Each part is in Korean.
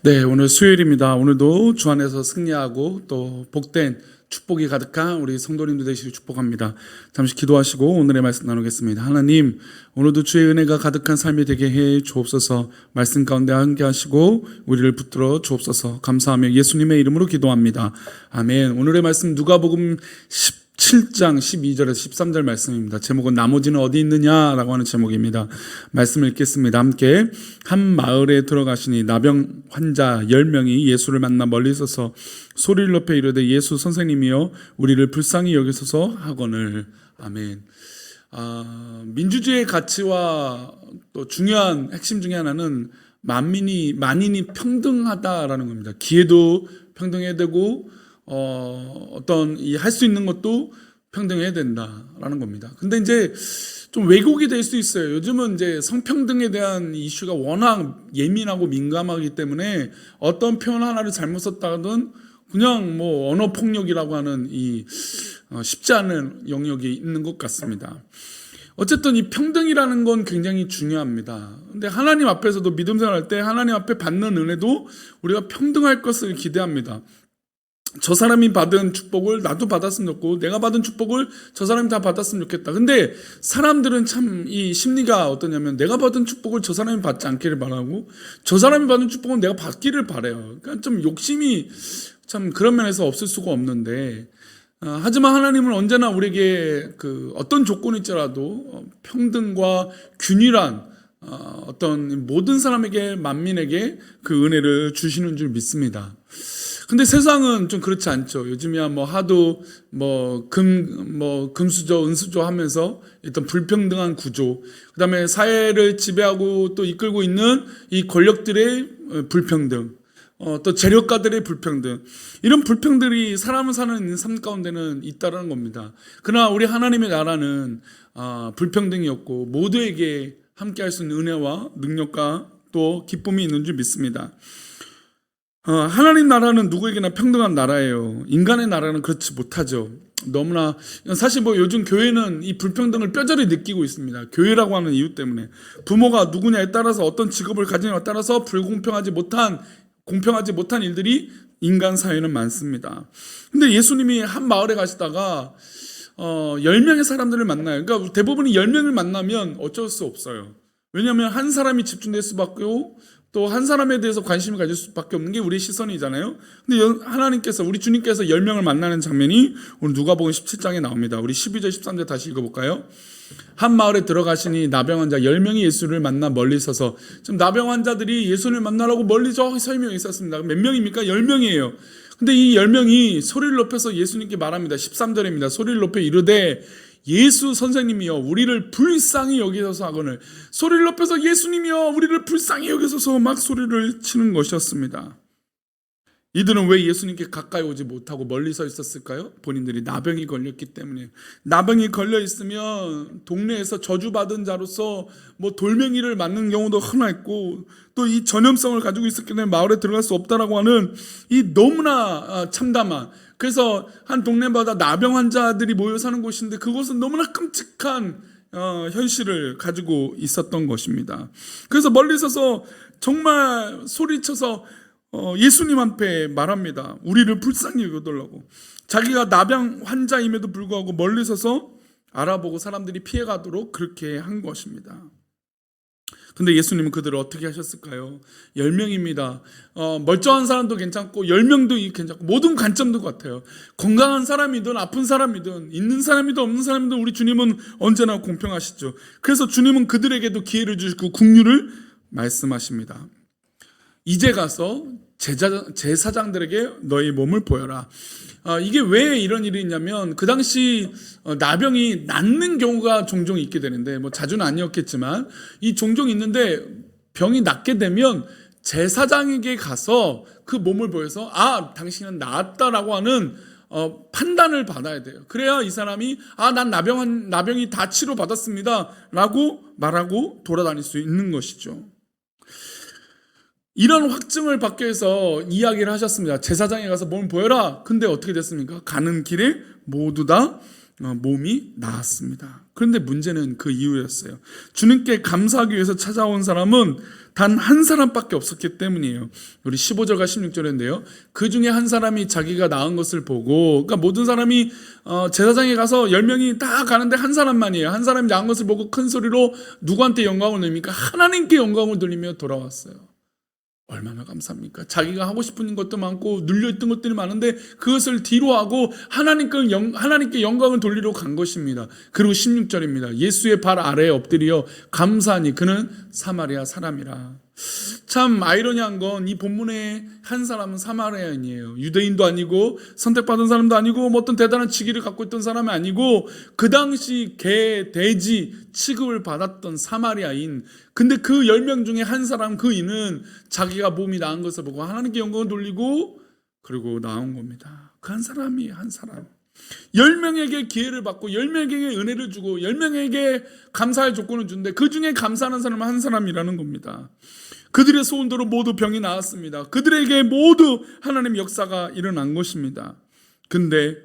네, 오늘 수요일입니다. 오늘도 주 안에서 승리하고 또 복된 축복이 가득한 우리 성도님들 되시길 축복합니다. 잠시 기도하시고 오늘의 말씀 나누겠습니다. 하나님, 오늘도 주의 은혜가 가득한 삶이 되게 해 주옵소서. 말씀 가운데 함께 하시고 우리를 붙들어 주옵소서. 감사하며 예수님의 이름으로 기도합니다. 아멘. 오늘의 말씀 누가복음 17장 12절에서 13절 말씀입니다. 제목은 나머지는 어디 있느냐라고 하는 제목입니다. 말씀을 읽겠습니다. 함께. 한 마을에 들어가시니 나병 환자 10명이 예수를 만나 멀리 서서 소리를 높여 이르되 예수 선생님이여 우리를 불쌍히 여기소서 하거늘. 아멘. 민주주의의 가치와 또 중요한 핵심 중에 하나는 만인이 평등하다라는 겁니다. 기회도 평등해야 되고 어떤 할 수 있는 것도 평등해야 된다라는 겁니다. 근데 이제 좀 왜곡이 될 수 있어요. 요즘은 이제 성평등에 대한 이슈가 워낙 예민하고 민감하기 때문에 어떤 표현 하나를 잘못 썼다가는 그냥 뭐 언어 폭력이라고 하는 이 쉽지 않은 영역이 있는 것 같습니다. 어쨌든 이 평등이라는 건 굉장히 중요합니다. 근데 하나님 앞에서도 믿음 생활할 때 하나님 앞에 받는 은혜도 우리가 평등할 것을 기대합니다. 저 사람이 받은 축복을 나도 받았으면 좋겠고 내가 받은 축복을 저 사람이 다 받았으면 좋겠다. 근데 사람들은 참 이 심리가 어떠냐면 내가 받은 축복을 저 사람이 받지 않기를 바라고 저 사람이 받은 축복은 내가 받기를 바라요. 그러니까 좀 욕심이 참 그런 면에서 없을 수가 없는데 하지만 하나님은 언제나 우리에게 그 어떤 조건일지라도 평등과 균일한 어떤 모든 사람에게 만민에게 그 은혜를 주시는 줄 믿습니다. 근데 세상은 좀 그렇지 않죠. 요즘이야 뭐 하도 금수저, 은수저 하면서 어떤 불평등한 구조, 그 다음에 사회를 지배하고 또 이끌고 있는 이 권력들의 불평등, 또 재력가들의 불평등, 이런 불평들이 사람을 사는 삶 가운데는 있다는 겁니다. 그러나 우리 하나님의 나라는 불평등이 없고 모두에게 함께 할 수 있는 은혜와 능력과 또 기쁨이 있는 줄 믿습니다. 하나님 나라는 누구에게나 평등한 나라예요. 인간의 나라는 그렇지 못하죠. 너무나 사실 뭐 요즘 교회는 이 불평등을 뼈저리 느끼고 있습니다. 교회라고 하는 이유 때문에 부모가 누구냐에 따라서 어떤 직업을 가지냐에 따라서 공평하지 못한 일들이 인간 사회는 많습니다. 근데 예수님이 한 마을에 가시다가 10명의 사람들을 만나요. 그러니까 대부분이 10명을 만나면 어쩔 수 없어요. 왜냐하면 한 사람이 집중될 수밖에 없고 또 한 사람에 대해서 관심을 가질 수밖에 없는 게 우리의 시선이잖아요. 근데 하나님께서 우리 주님께서 10명을 만나는 장면이 오늘 누가복음 17장에 나옵니다. 우리 12절 13절 다시 읽어볼까요? 한 마을에 들어가시니 나병 환자 10명이 예수를 만나 멀리 서서, 지금 나병 환자들이 예수를 만나라고 멀리 저기 서 있었습니다. 몇 명입니까? 10명이에요. 근데 이 10명이 소리를 높여서 예수님께 말합니다. 13절입니다. 소리를 높여 이르되 예수 선생님이여 우리를 불쌍히 여기소서 하거늘. 소리를 높여서 예수님이여 우리를 불쌍히 여기소서 막 소리를 치는 것이었습니다. 이들은 왜 예수님께 가까이 오지 못하고 멀리 서 있었을까요? 본인들이 나병이 걸렸기 때문에. 나병이 걸려 있으면 동네에서 저주받은 자로서 뭐 돌멩이를 맞는 경우도 흔했고 또 이 전염성을 가지고 있었기 때문에 마을에 들어갈 수 없다라고 하는 이 너무나 참담한, 그래서 한 동네마다 나병 환자들이 모여 사는 곳인데 그곳은 너무나 끔찍한 현실을 가지고 있었던 것입니다. 그래서 멀리 서서 정말 소리쳐서 예수님 앞에 말합니다. 우리를 불쌍히 여겨달라고. 자기가 나병 환자임에도 불구하고 멀리 서서 알아보고 사람들이 피해가도록 그렇게 한 것입니다. 근데 예수님은 그들을 어떻게 하셨을까요? 10명입니다. 멀쩡한 사람도 괜찮고 10명도 괜찮고 모든 관점도 같아요. 건강한 사람이든 아픈 사람이든 있는 사람이든 없는 사람이든 우리 주님은 언제나 공평하시죠. 그래서 주님은 그들에게도 기회를 주시고 긍휼을 말씀하십니다. 이제 가서 제사장들에게 너희 몸을 보여라. 이게 왜 이런 일이 있냐면 그 당시 나병이 낫는 경우가 종종 있게 되는데 뭐 자주는 아니었겠지만 이 종종 있는데 병이 낫게 되면 제사장에게 가서 그 몸을 보여서 당신은 나았다라고 하는 판단을 받아야 돼요. 그래야 이 사람이 난 나병이 다 치료받았습니다 라고 말하고 돌아다닐 수 있는 것이죠. 이런 확증을 받기 위해서 이야기를 하셨습니다. 제사장에 가서 몸을 보여라. 근데 어떻게 됐습니까? 가는 길에 모두 다 몸이 나았습니다. 그런데 문제는 그 이유였어요. 주님께 감사하기 위해서 찾아온 사람은 단 한 사람밖에 없었기 때문이에요. 우리 15절과 16절인데요. 그 중에 한 사람이 자기가 낳은 것을 보고, 그러니까 모든 사람이 제사장에 가서 10명이 다 가는데 한 사람만이에요. 한 사람이 낳은 것을 보고 큰 소리로 누구한테 영광을 돌립니까? 하나님께 영광을 돌리며 돌아왔어요. 얼마나 감사합니까? 자기가 하고 싶은 것도 많고 눌려있던 것들이 많은데 그것을 뒤로 하고 하나님께 영광을 돌리러 간 것입니다. 그리고 16절입니다. 예수의 발 아래에 엎드려 감사하니 그는 사마리아 사람이라. 참 아이러니한 건 이 본문의 한 사람은 사마리아인이에요. 유대인도 아니고 선택받은 사람도 아니고 뭐 어떤 대단한 직위를 갖고 있던 사람이 아니고 그 당시 개, 돼지 취급을 받았던 사마리아인. 근데 그 10명 중에 한 사람, 그 이는 자기가 몸이 나은 것을 보고 하나님께 영광을 돌리고 그리고 나온 겁니다. 그 한 사람이 한 사람. 10명에게 기회를 받고 10명에게 은혜를 주고 10명에게 감사의 조건을 주는데 그 중에 감사하는 사람은 한 사람이라는 겁니다. 그들의 소원대로 모두 병이 나았습니다. 그들에게 모두 하나님의 역사가 일어난 것입니다. 근데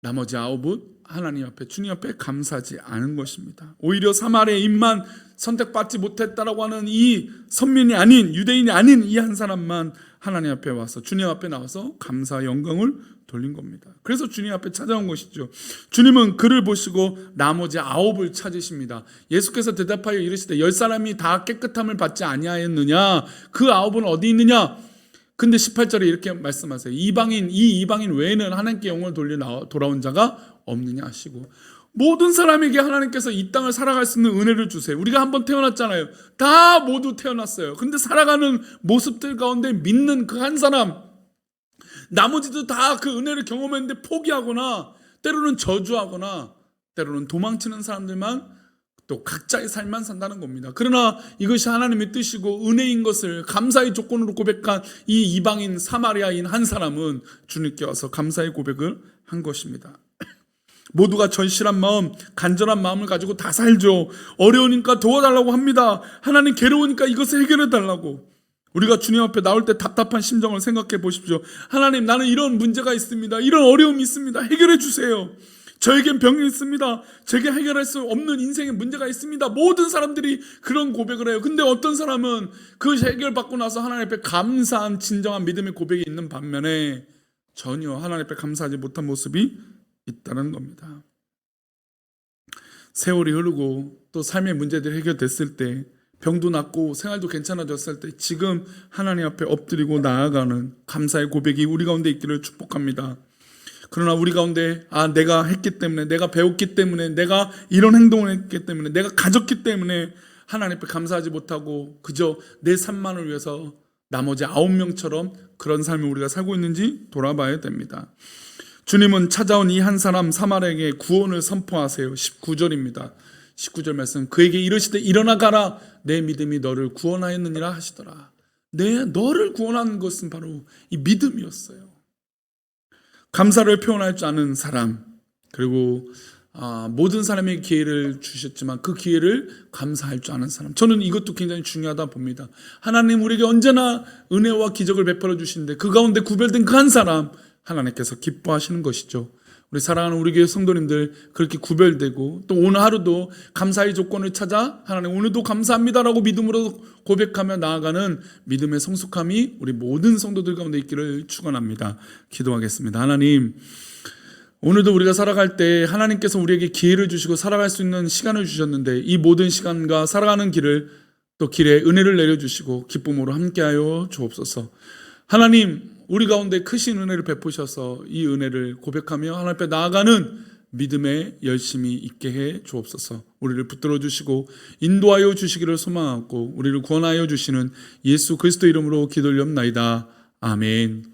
나머지 9은 하나님 앞에, 주님 앞에 감사하지 않은 것입니다. 오히려 사마리아인만 선택받지 못했다라고 하는 이 선민이 아닌, 유대인이 아닌 이 한 사람만 하나님 앞에 와서, 주님 앞에 나와서 감사 영광을 돌린 겁니다. 그래서 주님 앞에 찾아온 것이죠. 주님은 그를 보시고 나머지 9을 찾으십니다. 예수께서 대답하여 이르시되 10사람이 다 깨끗함을 받지 아니하였느냐? 그 9은 어디 있느냐? 근데 18절에 이렇게 말씀하세요. 이 이방인 외에는 하나님께 영광을 돌려 돌아온 자가 없느냐 하시고, 모든 사람에게 하나님께서 이 땅을 살아갈 수 있는 은혜를 주세요. 우리가 한번 태어났잖아요. 다 모두 태어났어요. 근데 살아가는 모습들 가운데 믿는 그 한 사람, 나머지도 다 그 은혜를 경험했는데 포기하거나 때로는 저주하거나 때로는 도망치는 사람들만 또 각자의 삶만 산다는 겁니다. 그러나 이것이 하나님의 뜻이고 은혜인 것을 감사의 조건으로 고백한 이 이방인 사마리아인 한 사람은 주님께 와서 감사의 고백을 한 것입니다. 모두가 절실한 마음, 간절한 마음을 가지고 다 살죠. 어려우니까 도와달라고 합니다. 하나님 괴로우니까 이것을 해결해 달라고. 우리가 주님 앞에 나올 때 답답한 심정을 생각해 보십시오. 하나님, 나는 이런 문제가 있습니다. 이런 어려움이 있습니다. 해결해 주세요. 저에겐 병이 있습니다. 제게 해결할 수 없는 인생의 문제가 있습니다. 모든 사람들이 그런 고백을 해요. 근데 어떤 사람은 그 해결받고 나서 하나님 앞에 감사한 진정한 믿음의 고백이 있는 반면에 전혀 하나님 앞에 감사하지 못한 모습이 있다는 겁니다. 세월이 흐르고 또 삶의 문제들이 해결됐을 때, 병도 낫고 생활도 괜찮아졌을 때 지금 하나님 앞에 엎드리고 나아가는 감사의 고백이 우리 가운데 있기를 축복합니다. 그러나 우리 가운데 내가 했기 때문에, 내가 배웠기 때문에, 내가 이런 행동을 했기 때문에, 내가 가졌기 때문에 하나님 앞에 감사하지 못하고 그저 내 삶만을 위해서 나머지 9명처럼 그런 삶을 우리가 살고 있는지 돌아봐야 됩니다. 주님은 찾아온 이 한 사람 사마리아에게 구원을 선포하세요. 19절입니다. 19절 말씀, 그에게 이르시되 일어나 가라, 내 믿음이 너를 구원하였느니라 하시더라. 너를 구원하는 것은 바로 이 믿음이었어요. 감사를 표현할 줄 아는 사람, 그리고 모든 사람에게 기회를 주셨지만 그 기회를 감사할 줄 아는 사람. 저는 이것도 굉장히 중요하다 봅니다. 하나님 우리에게 언제나 은혜와 기적을 베풀어 주시는데 그 가운데 구별된 그 한 사람, 하나님께서 기뻐하시는 것이죠. 우리 사랑하는 우리 교회 성도님들, 그렇게 구별되고 또 오늘 하루도 감사의 조건을 찾아 하나님 오늘도 감사합니다라고 믿음으로 고백하며 나아가는 믿음의 성숙함이 우리 모든 성도들 가운데 있기를 축원합니다. 기도하겠습니다. 하나님, 오늘도 우리가 살아갈 때 하나님께서 우리에게 기회를 주시고 살아갈 수 있는 시간을 주셨는데 이 모든 시간과 살아가는 길을 또 길에 은혜를 내려주시고 기쁨으로 함께하여 주옵소서. 하나님, 우리 가운데 크신 은혜를 베푸셔서 이 은혜를 고백하며 하나님 앞에 나아가는 믿음의 열심이 있게 해 주옵소서. 우리를 붙들어 주시고 인도하여 주시기를 소망하고 우리를 구원하여 주시는 예수 그리스도 이름으로 기도드리옵나이다. 아멘.